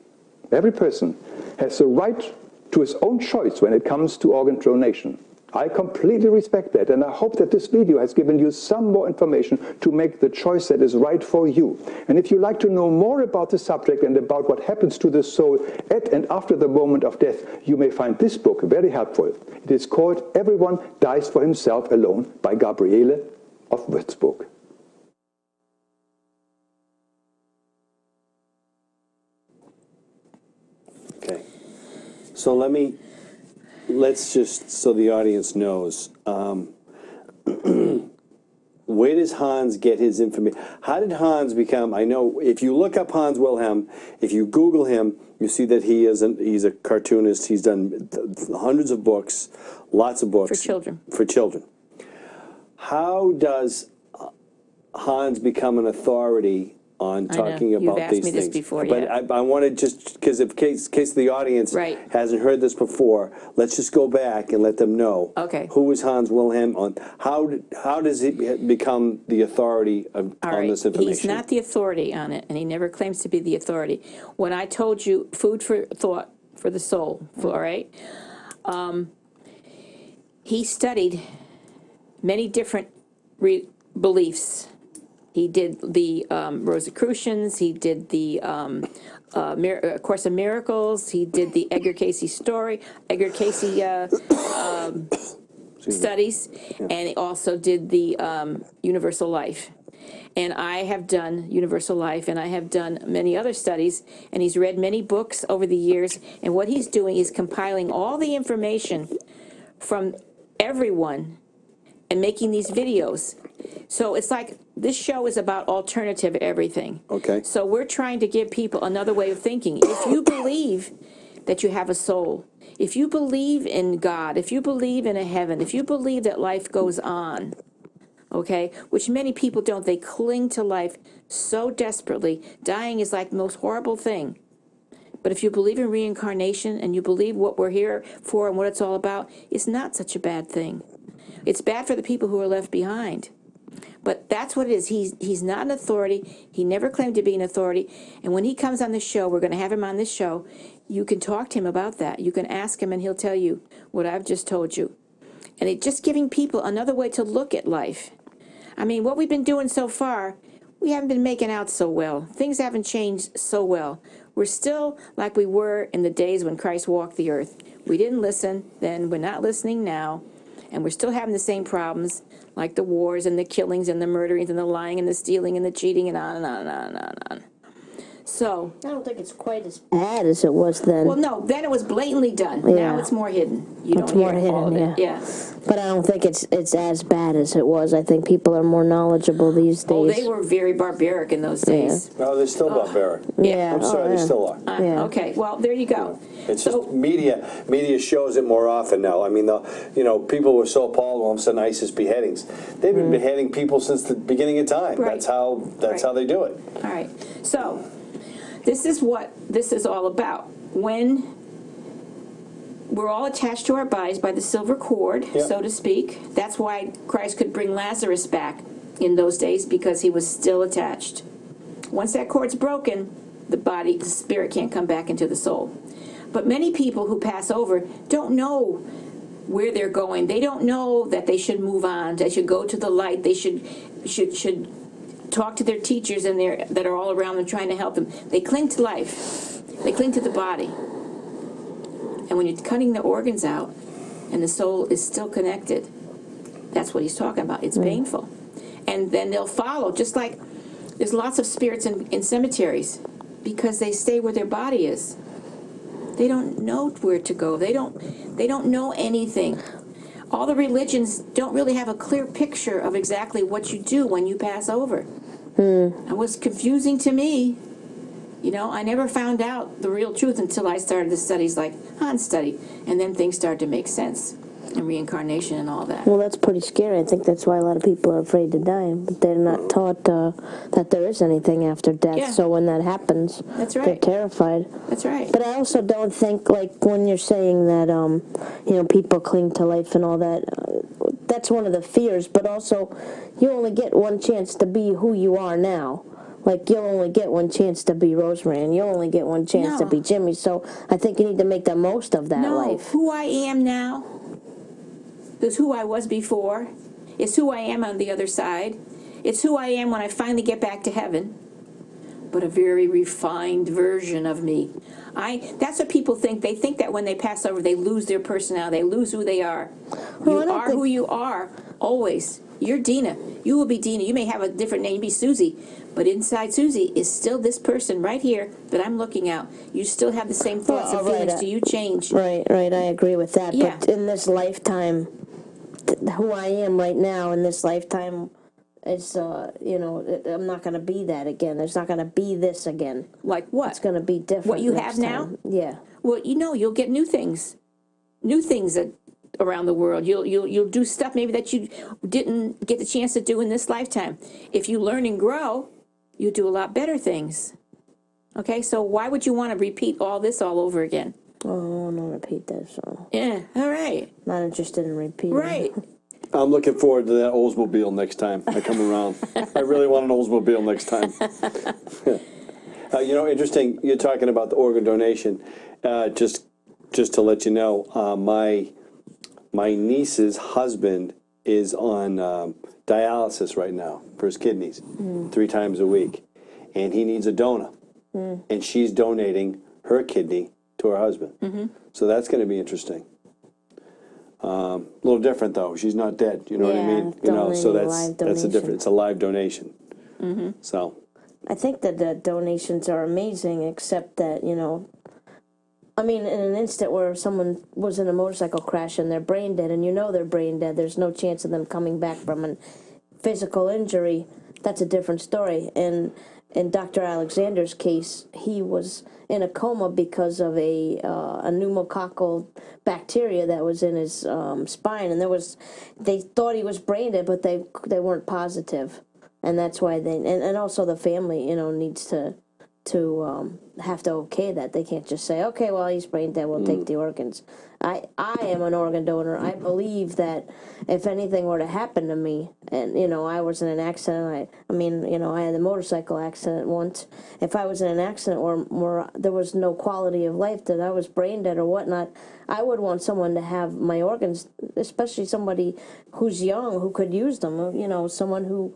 Every person has the right to his own choice when it comes to organ donation. I completely respect that, and I hope that this video has given you some more information to make the choice that is right for you. And if you'd like to know more about the subject and about what happens to the soul at and after the moment of death, you may find this book very helpful. It is called Everyone Dies for Himself Alone by Gabriele of Würzburg. Okay, so let's just, so the audience knows, where does Hans get his information? How did Hans become, I know, if you look up Hans Wilhelm, if you Google him, you see that he's a cartoonist. He's done hundreds of books, lots of books. For children. For children. How does Hans become an authority on talking about You've asked these me things? this before, but yeah. I want to just, because in case the audience Right. hasn't heard this before, let's just go back and let them know. Okay. Who is Hans Wilhelm? On how does he become the authority on this information? He's not the authority on it, and he never claims to be the authority. When I told you food for thought for the soul, all right, he studied many different beliefs. He did the Rosicrucians, he did the Course of Miracles, he did the Edgar Cayce studies, and he also did the Universal Life. And I have done Universal Life, and I have done many other studies, and he's read many books over the years, and what he's doing is compiling all the information from everyone and making these videos. So it's like, this show is about alternative everything. Okay. So we're trying to give people another way of thinking. If you believe that you have a soul, if you believe in God, if you believe in a heaven, if you believe that life goes on, okay, which many people don't, they cling to life so desperately. Dying is like the most horrible thing. But if you believe in reincarnation and you believe what we're here for and what it's all about, it's not such a bad thing. It's bad for the people who are left behind. But that's what it is. He's not an authority. He never claimed to be an authority. And when he comes on this show, we're going to have him on this show, you can talk to him about that. You can ask him and he'll tell you what I've just told you. And just giving people another way to look at life. I mean, what we've been doing so far, we haven't been making out so well. Things haven't changed so well. We're still like we were in the days when Christ walked the earth. We didn't listen then, we're not listening now, and we're still having the same problems, like the wars and the killings and the murderings and the lying and the stealing and the cheating and on and on and on and on and on. So, I don't think it's quite as bad as it was then. well, no, then it was blatantly done. Yeah. Now it's more hidden. You It's don't more hear all of hidden, it. Yeah. But I don't think it's as bad as it was. I think people are more knowledgeable these days. Oh, they were very barbaric in those days. No, they're still barbaric. Yeah. I'm sorry, oh, they yeah. still are. Yeah. Okay, well, there you go. It's So- just media shows it more often now. I mean, people were so appalled all of a sudden ISIS beheadings. They've been beheading people since the beginning of time. Right. That's how they do it. All right. So, this is what this is all about. When we're all attached to our bodies by the silver cord, Yep. so to speak. That's why Christ could bring Lazarus back in those days, because he was still attached. Once that cord's broken, the spirit can't come back into the soul. But many people who pass over don't know where they're going. They don't know that they should move on. They should go to the light. They should talk to their teachers and that are all around them trying to help them. They cling to life. They cling to the body. And when you're cutting the organs out and the soul is still connected, that's what he's talking about. It's painful. And then they'll follow, just like there's lots of spirits in cemeteries because they stay where their body is. They don't know where to go. They don't know anything. All the religions don't really have a clear picture of exactly what you do when you pass over. It was confusing to me. I never found out the real truth until I started the studies like Hans study, and then things started to make sense, and reincarnation and all that. Well, that's pretty scary. I think that's why a lot of people are afraid to die. But they're not taught that there is anything after death. Yeah. So when that happens, That's they're right. terrified. That's right. But I also don't think, like, when you're saying that, people cling to life and all that, that's one of the fears. But also, you only get one chance to be who you are now. Like, you'll only get one chance to be Rosemary, and you'll only get one chance to No. be Jimmy. So I think you need to make the most of that No, life. who I am now is who I was before. It's who I am on the other side. It's who I am when I finally get back to heaven. But a very refined version of me. That's what people think. They think that when they pass over, they lose their personality. They lose who they are. Well, I You don't are think- who you are, always. You're Dina. You will be Dina. You may have a different name, be Susie. But inside Susie is still this person right here that I'm looking at. You still have the same thoughts and right, feelings. Do you change? Right, I agree with that. Yeah. But in this lifetime, who I am right now in this lifetime is, I'm not going to be that again. There's not going to be this again. Like what? It's going to be different. What you next have now? time. Yeah. Well, you'll get new things around the world. You'll do stuff maybe that you didn't get the chance to do in this lifetime. If you learn and grow, you do a lot better things. Okay, so why would you want to repeat all this all over again? Oh, I don't want to repeat that, so Yeah, all right. not interested in repeating. Right. I'm looking forward to that Oldsmobile next time I come around. I really want an Oldsmobile next time. Interesting. You're talking about the organ donation. Just to let you know, my niece's husband is on dialysis right now for his kidneys 3 times a week, and he needs a donor, and she's donating her kidney to her husband. So that's going to be interesting. A little different though. She's not dead. You know what I mean? So that's a different. It's a live donation. So I think that the donations are amazing, except that, I mean, in an instant where someone was in a motorcycle crash and they're brain dead, and they're brain dead, there's no chance of them coming back from a physical injury. That's a different story. And in Dr. Alexander's case, he was in a coma because of a pneumococcal bacteria that was in his spine, and they thought he was brain dead, but they weren't positive, and that's why and also the family needs to have to okay that. They can't just say, okay, well, he's brain dead, we'll take the organs. I am an organ donor. I believe that if anything were to happen to me, and I was in an accident, I had a motorcycle accident once. If I was in an accident where there was no quality of life, that I was brain dead or whatnot, I would want someone to have my organs, especially somebody who's young who could use them. Someone who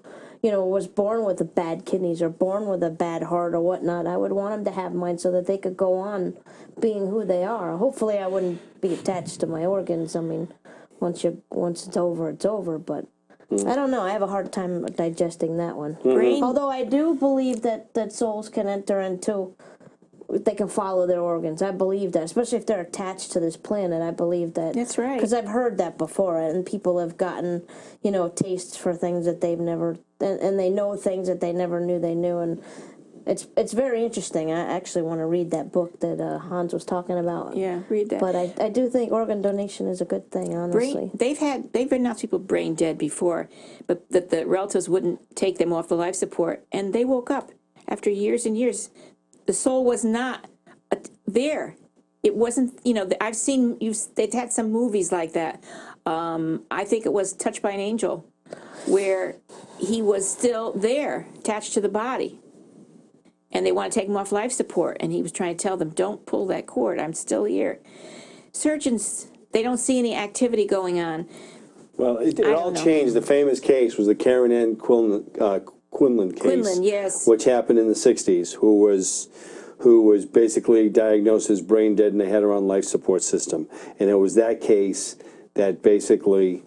was born with a bad kidneys or born with a bad heart or whatnot. I would want them to have mine so that they could go on being who they are. Hopefully I wouldn't be attached to my organs. I mean, once it's over, it's over, but I don't know. I have a hard time digesting that one. Although I do believe that souls can enter into, they can follow their organs. I believe that, especially if they're attached to this planet. I believe that. That's right. Because I've heard that before, and people have gotten, tastes for things that they've never, and they know things that they never knew they knew, and it's very interesting. I actually want to read that book that Hans was talking about. Yeah, read that. But I do think organ donation is a good thing, honestly. They've announced people brain dead before, but that the relatives wouldn't take them off the life support, and they woke up after years and years. The soul was not there. It wasn't, I've seen, they've had some movies like that. I think it was Touched by an Angel, where he was still there, attached to the body. And they want to take him off life support. And he was trying to tell them, don't pull that cord. I'm still here. Surgeons, they don't see any activity going on. Well, it all changed. The famous case was the Karen Ann Quinlan case. Quinlan, yes. Which happened in the 60s, who was basically diagnosed as brain dead, and they had her on life support system. And it was that case that basically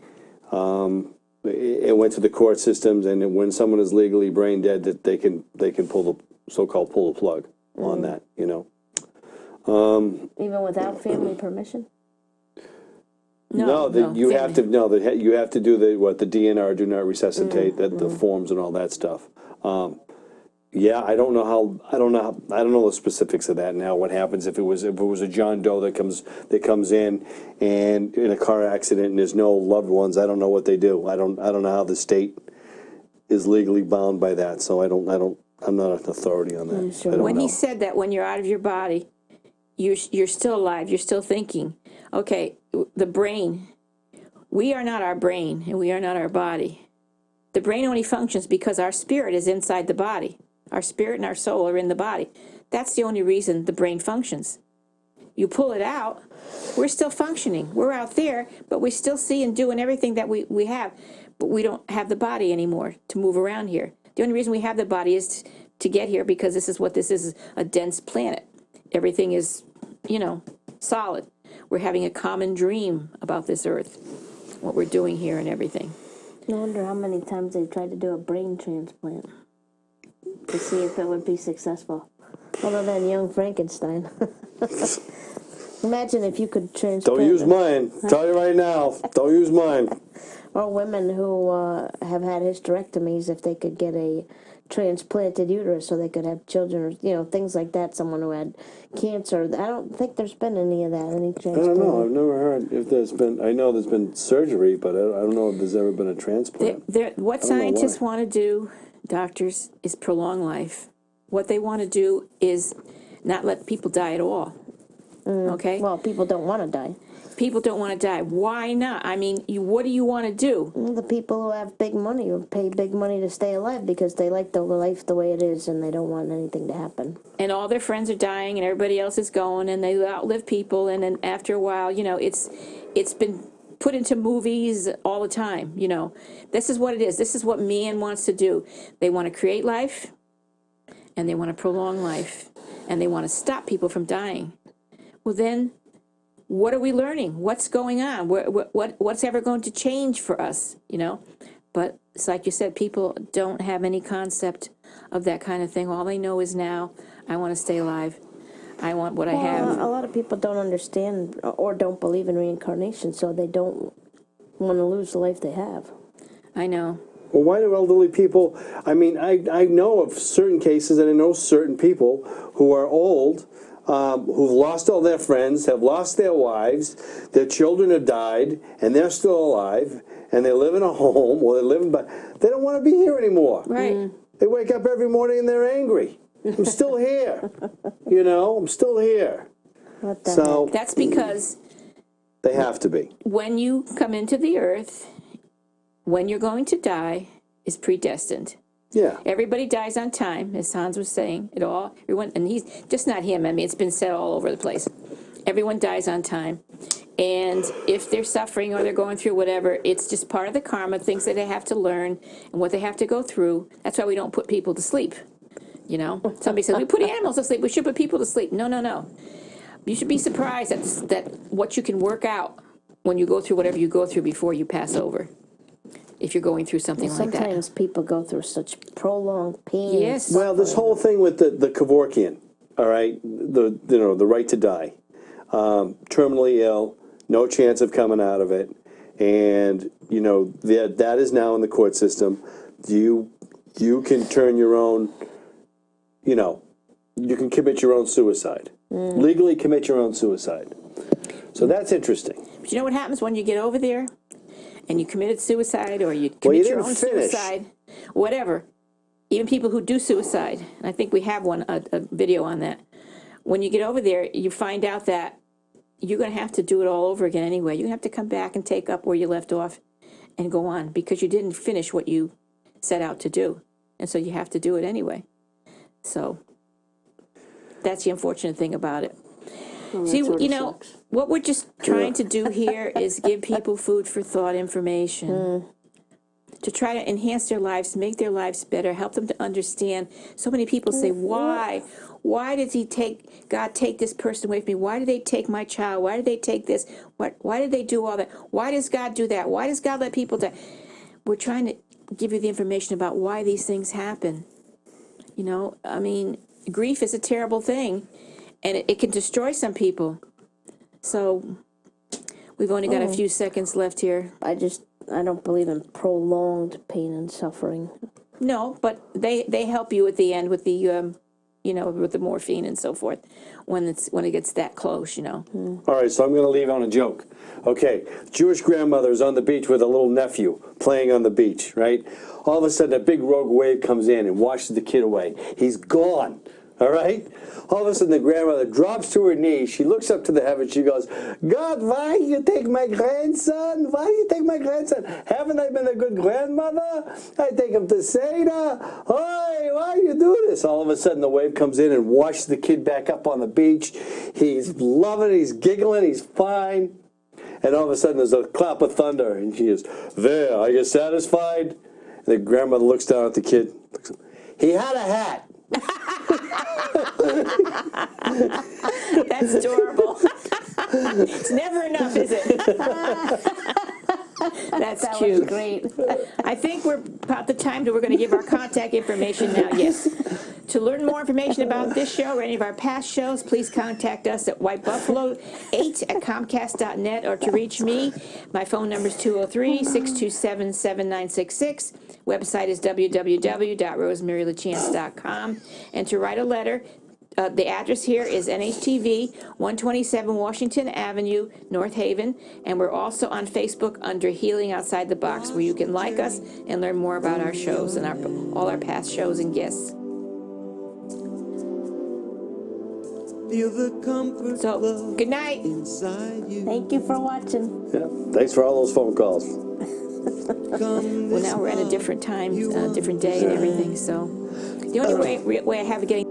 it went to the court systems, and when someone is legally brain dead, that they can pull the so-called pull the plug on that, Even without family permission? You have to do the DNR, do not resuscitate, the forms and all that stuff. I don't know the specifics of that now. What happens if it was a John Doe that comes in and in a car accident and there's no loved ones? I don't know what they do. I don't know how the state is legally bound by that. So I'm not an authority on that. Sure. When he said that, when you're out of your body, you're still alive. You're still thinking. Okay, the brain. We are not our brain, and we are not our body. The brain only functions because our spirit is inside the body. Our spirit and our soul are in the body. That's the only reason the brain functions. You pull it out, we're still functioning. We're out there, but we still see and do and everything that we have. But we don't have the body anymore to move around here. The only reason we have the body is to get here, because this is what this is, a dense planet. Everything is, solid. We're having a common dream about this earth, what we're doing here and everything. I wonder how many times they've tried to do a brain transplant to see if it would be successful. Other than young Frankenstein. Imagine if you could transplant. Don't use mine. Tell you right now. Don't use mine. Or women who have had hysterectomies, if they could get a transplanted uterus so they could have children, or, things like that. Someone who had cancer. I don't think there's been any of that, any transplant. I don't know. I've never heard if there's been. I know there's been surgery, but I don't know if there's ever been a transplant. What scientists want to do, doctors, is prolong life. What they want to do is not let people die at all. Okay? Well, people don't want to die. People don't want to die. Why not? I mean, what do you want to do? Well, the people who have big money who pay big money to stay alive because they like the life the way it is and they don't want anything to happen. And all their friends are dying and everybody else is going and they outlive people, and then after a while, it's been put into movies all the time, This is what it is. This is what man wants to do. They want to create life and they want to prolong life and they want to stop people from dying. Well, then, what are we learning? What's going on? What's ever going to change for us, But it's like you said, people don't have any concept of that kind of thing. All they know is now, I want to stay alive. I want what I have. A lot of people don't understand or don't believe in reincarnation, so they don't want to lose the life they have. I know. Well, why do elderly people, I know of certain cases, and I know certain people who are old, who've lost all their friends, have lost their wives, their children have died, and they're still alive, and they live in a home, or they don't want to be here anymore. Right. They wake up every morning and they're angry. I'm still here. I'm still here. What the So That's because they have to be. when you come into the earth, when you're going to die, is predestined. Yeah. Everybody dies on time, as Hans was saying. Everyone, and he's just not him. I mean, it's been said all over the place. Everyone dies on time. And if they're suffering or they're going through whatever, it's just part of the karma, things that they have to learn and what they have to go through. That's why we don't put people to sleep. You know, somebody says, we put animals to sleep, we should put people to sleep. No, no, no. You should be surprised that what you can work out when you go through whatever you go through before you pass over. If you're going through something like that. Sometimes people go through such prolonged pain. Yes. Well, this whole thing with the Kevorkian, all right, the right to die, terminally ill, no chance of coming out of it, and that is now in the court system. You can turn your own, you can commit your own suicide, legally commit your own suicide. So that's interesting. But you know what happens when you get over there and you committed suicide or you commit your own suicide, whatever. Even people who do suicide, and I think we have a video on that. When you get over there, you find out that you're going to have to do it all over again anyway. You're going to have to come back and take up where you left off and go on because you didn't finish what you set out to do. And so you have to do it anyway. So that's the unfortunate thing about it. Well, see, what we're just trying to do here is give people food for thought information to try to enhance their lives, make their lives better, help them to understand. So many people say, why? Why did God take this person away from me? Why did they take my child? Why did they take this? Why did they do all that? Why does God do that? Why does God let people die? We're trying to give you the information about why these things happen. I mean, grief is a terrible thing, and it can destroy some people. So we've only got a few seconds left here. I don't believe in prolonged pain and suffering. No, but they help you at the end with the with the morphine and so forth when it gets that close, All right, so I'm going to leave on a joke. Okay, Jewish grandmother is on the beach with a little nephew playing on the beach, right? All of a sudden, a big rogue wave comes in and washes the kid away. He's gone. All right? All of a sudden, the grandmother drops to her knees. She looks up to the heavens. She goes, God, why you take my grandson? Why you take my grandson? Haven't I been a good grandmother? I take him to Seder. Why you do this? All of a sudden, the wave comes in and washes the kid back up on the beach. He's loving it. He's giggling. He's fine. And all of a sudden, there's a clap of thunder. And she is, there, are you satisfied? And the grandmother looks down at the kid. He had a hat. That's adorable. It's never enough, is it? That's cute. Was great. I think we're about the time that we're going to give our contact information now. Yes. To learn more information about this show or any of our past shows, please contact us at whitebuffalo8@comcast.net, or to reach me, my phone number is 203-627-7966. Website is www.rosemarylachance.com. And to write a letter, the address here is NHTV, 127 Washington Avenue, North Haven, and we're also on Facebook under Healing Outside the Box, where you can like us and learn more about our shows and all our past shows and guests. Feel the comfort So, good night. inside you. Thank you for watching. Yeah, thanks for all those phone calls. Well, now we're at a different time, different day and everything, so the only way I have of getting